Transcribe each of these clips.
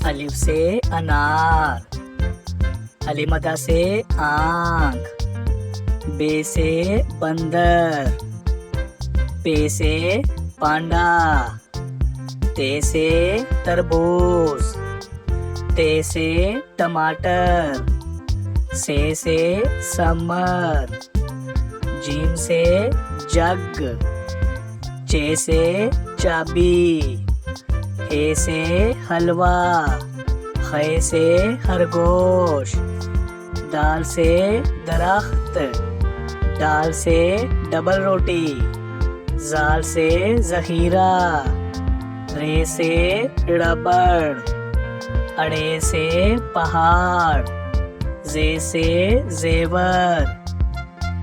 अलिफ से अनार, अलिमदा से आँख, बे से बंदर, पे से पांडा, ते से तरबूज, ते से टमाटर, से समर, जीम से जग, चे से चाबी, हे से हलवा, खे से खरगोश, दाल से दरख्त, दाल से डबल रोटी, जाल से जहीरा, रे से रबड़, अड़े से पहाड़, जे से जेवर,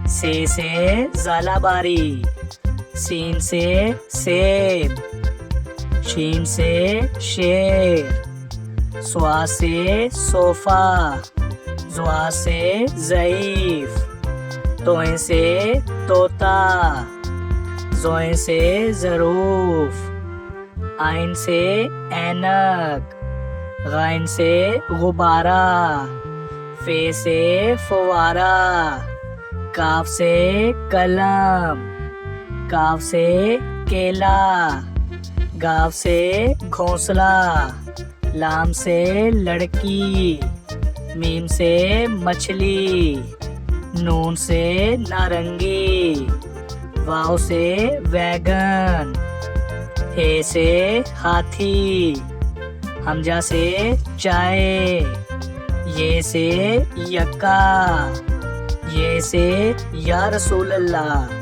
से ज़ालाबारी, सीन से सेब, शीन से शेर, स्वा से सोफा, ज़्वा से ज़ईफ, तोए से तोता, ज़ोए से ज़रूफ, आइन से ऐनक, गाइन से गुब्बारा, फे से फवारा, काफ से कलम, काफ से केला, गाव से घोंसला, लाम से लड़की, मीम से मछली, नून से नारंगी, वाव से वैगन, हे से हाथी, हमजा से चाय, ये से यक्का, ये से या रसूल अल्लाह।